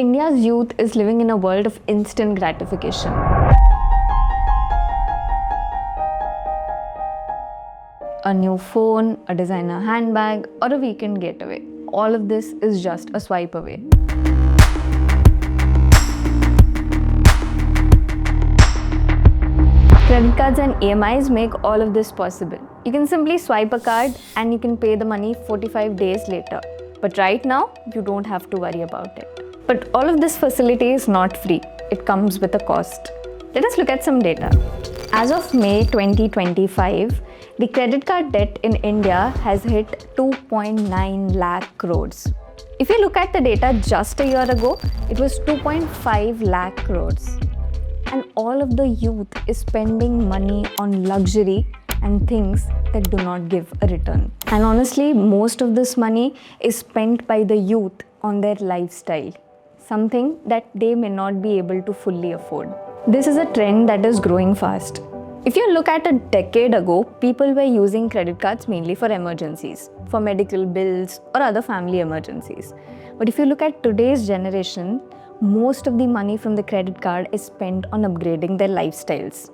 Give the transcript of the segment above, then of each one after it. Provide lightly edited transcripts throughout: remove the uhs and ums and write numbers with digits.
India's youth is living in a world of instant gratification. A new phone, a designer handbag, or a weekend getaway. All of this is just a swipe away. Credit cards and EMIs make all of this possible. You can simply swipe a card and you can pay the money 45 days later. But right now, you don't have to worry about it. But all of this facility is not free. It comes with a cost. Let us look at some data. As of May 2025, the credit card debt in India has hit 2.9 lakh crores. If you look at the data just a year ago, it was 2.5 lakh crores. And all of the youth is spending money on luxury and things that do not give a return. And honestly, most of this money is spent by the youth on their lifestyle, something that they may not be able to fully afford. This is a trend that is growing fast. If you look at a decade ago, people were using credit cards mainly for emergencies, for medical bills or other family emergencies. But if you look at today's generation, most of the money from the credit card is spent on upgrading their lifestyles,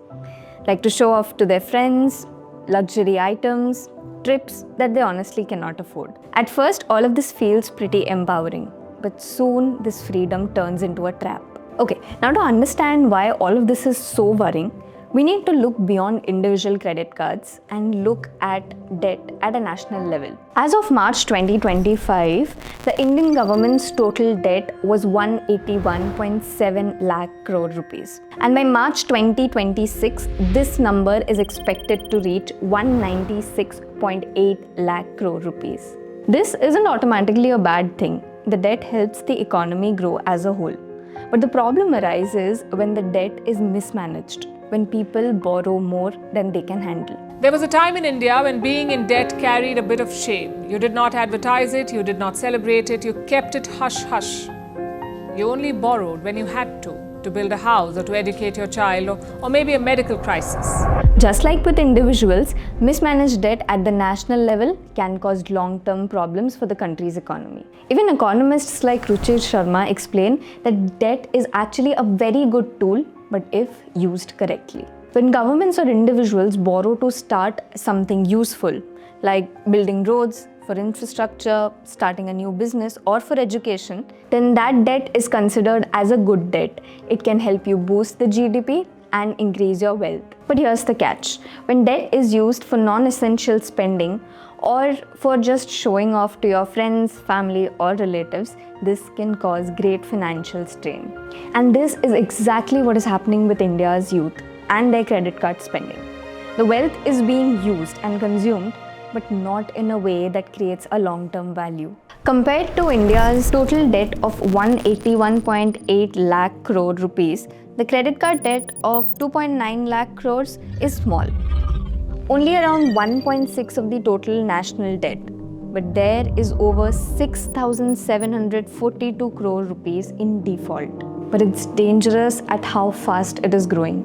like to show off to their friends, luxury items, trips that they honestly cannot afford. At first, all of this feels pretty empowering, but soon this freedom turns into a trap. Okay, now to understand why all of this is so worrying, we need to look beyond individual credit cards and look at debt at a national level. As of March 2025, the Indian government's total debt was 181.7 lakh crore rupees. And by March 2026, this number is expected to reach 196.8 lakh crore rupees. This isn't automatically a bad thing. The debt helps the economy grow as a whole. But the problem arises when the debt is mismanaged, when people borrow more than they can handle. There was a time in India when being in debt carried a bit of shame. You did not advertise it, you did not celebrate it, you kept it hush-hush. You only borrowed when you had to build a house or to educate your child or maybe a medical crisis. Just like with individuals, mismanaged debt at the national level can cause long-term problems for the country's economy. Even economists like Ruchir Sharma explain that debt is actually a very good tool, but if used correctly. When governments or individuals borrow to start something useful, like building roads, for infrastructure, starting a new business, or for education, then that debt is considered as a good debt. It can help you boost the GDP and increase your wealth. But here's the catch. When debt is used for non-essential spending or for just showing off to your friends, family, or relatives, this can cause great financial strain. And this is exactly what is happening with India's youth and their credit card spending. The wealth is being used and consumed, but not in a way that creates a long-term value. Compared to India's total debt of 181.8 lakh crore rupees, the credit card debt of 2.9 lakh crores is small. Only around 1.6 of the total national debt. But there is over 6,742 crore rupees in default. But it's dangerous at how fast it is growing.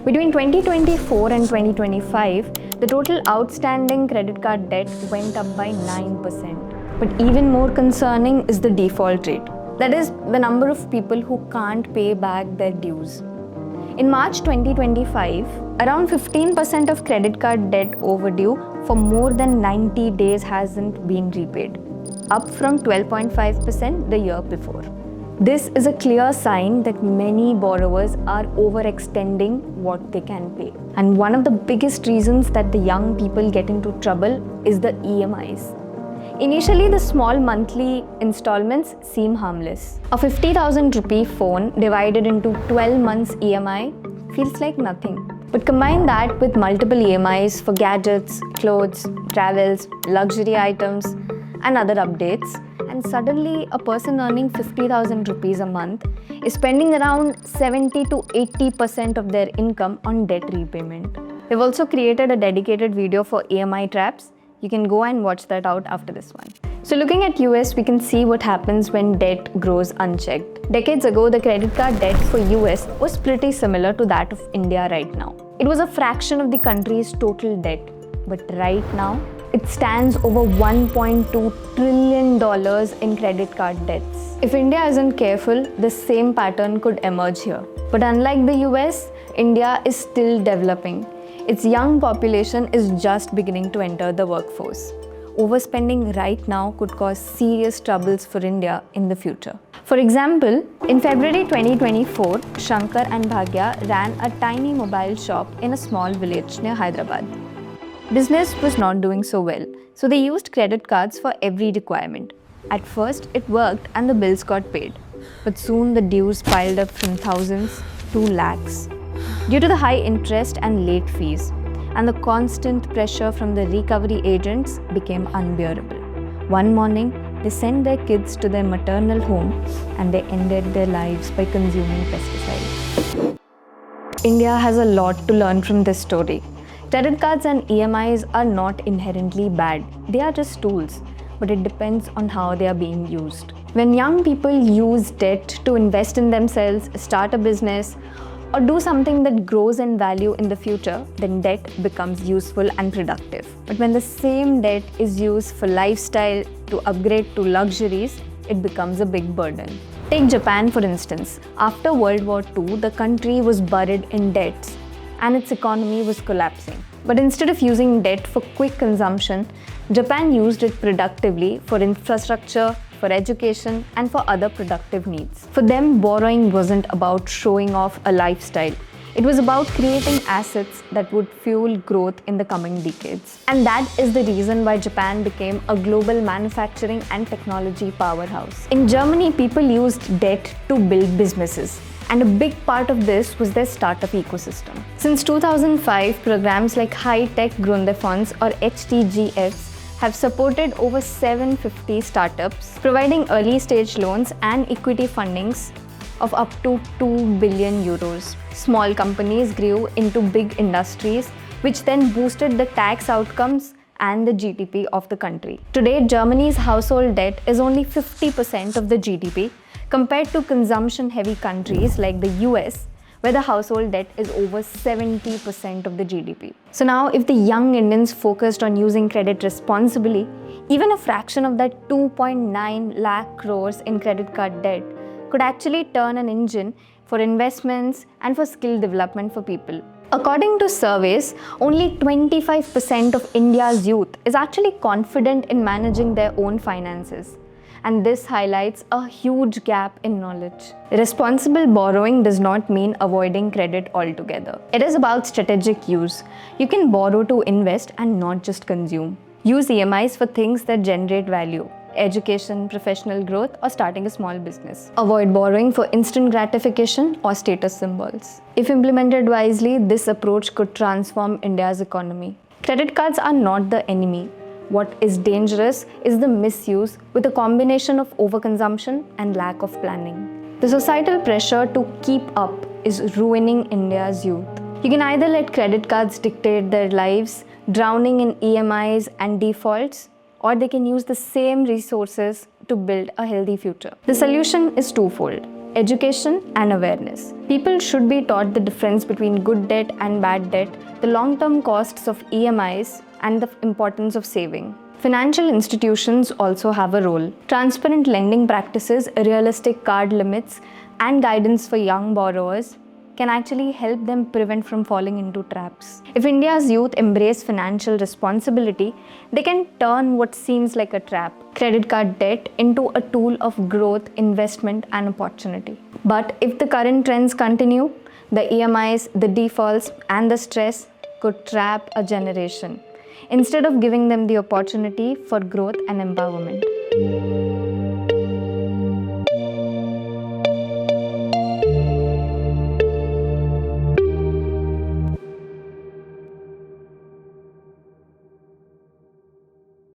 Between 2024 and 2025, the total outstanding credit card debt went up by 9%. But even more concerning is the default rate. That is, the number of people who can't pay back their dues. In March 2025, around 15% of credit card debt overdue for more than 90 days hasn't been repaid, up from 12.5% the year before. This is a clear sign that many borrowers are overextending what they can pay. And one of the biggest reasons that the young people get into trouble is the EMIs. Initially, the small monthly installments seem harmless. A 50,000 rupee phone divided into 12 months EMI feels like nothing. But combine that with multiple EMIs for gadgets, clothes, travels, luxury items, and other updates, and suddenly a person earning 50,000 rupees a month is spending around 70 to 80% of their income on debt repayment. We've also created a dedicated video for EMI traps. You can go and watch that out after this one. So looking at US, we can see what happens when debt grows unchecked. Decades ago, the credit card debt for US was pretty similar to that of India right now. It was a fraction of the country's total debt. But right now, it stands over $1.2 trillion in credit card debts. If India isn't careful, the same pattern could emerge here. But unlike the US, India is still developing. Its young population is just beginning to enter the workforce. Overspending right now could cause serious troubles for India in the future. For example, in February 2024, Shankar and Bhagya ran a tiny mobile shop in a small village near Hyderabad. Business was not doing so well, so they used credit cards for every requirement. At first, it worked and the bills got paid. But soon the dues piled up from thousands to lakhs. Due to the high interest and late fees, and the constant pressure from the recovery agents became unbearable. One morning, they sent their kids to their maternal home and they ended their lives by consuming pesticides. India has a lot to learn from this story. Credit cards and EMIs are not inherently bad. They are just tools, but it depends on how they are being used. When young people use debt to invest in themselves, start a business, or do something that grows in value in the future, then debt becomes useful and productive. But when the same debt is used for lifestyle, to upgrade to luxuries, it becomes a big burden. Take Japan for instance. After World War II, the country was buried in debts and its economy was collapsing. But instead of using debt for quick consumption, Japan used it productively for infrastructure, for education, and for other productive needs. For them, borrowing wasn't about showing off a lifestyle. It was about creating assets that would fuel growth in the coming decades. And that is the reason why Japan became a global manufacturing and technology powerhouse. In Germany, people used debt to build businesses. And a big part of this was their startup ecosystem. Since 2005, programs like High-Tech Gründerfonds or HTGFs have supported over 750 startups, providing early-stage loans and equity fundings of up to 2 billion euros. Small companies grew into big industries, which then boosted the tax outcomes and the GDP of the country. Today, Germany's household debt is only 50% of the GDP, compared to consumption-heavy countries like the US, where the household debt is over 70% of the GDP. So now, if the young Indians focused on using credit responsibly, even a fraction of that 2.9 lakh crores in credit card debt could actually turn an engine for investments and for skill development for people. According to surveys, only 25% of India's youth is actually confident in managing their own finances. And this highlights a huge gap in knowledge. Responsible borrowing does not mean avoiding credit altogether. It is about strategic use. You can borrow to invest and not just consume. Use EMIs for things that generate value: education, professional growth, or starting a small business. Avoid borrowing for instant gratification or status symbols. If implemented wisely, this approach could transform India's economy. Credit cards are not the enemy. What is dangerous is the misuse with a combination of overconsumption and lack of planning. The societal pressure to keep up is ruining India's youth. You can either let credit cards dictate their lives, drowning in EMIs and defaults, or they can use the same resources to build a healthy future. The solution is twofold: education and awareness. People should be taught the difference between good debt and bad debt, the long-term costs of EMIs, and the importance of saving. Financial institutions also have a role. Transparent lending practices, realistic card limits, and guidance for young borrowers can actually help them prevent from falling into traps. If India's youth embrace financial responsibility, they can turn what seems like a trap, credit card debt, into a tool of growth, investment, and opportunity. But if the current trends continue, the EMIs, the defaults, and the stress could trap a generation, instead of giving them the opportunity for growth and empowerment.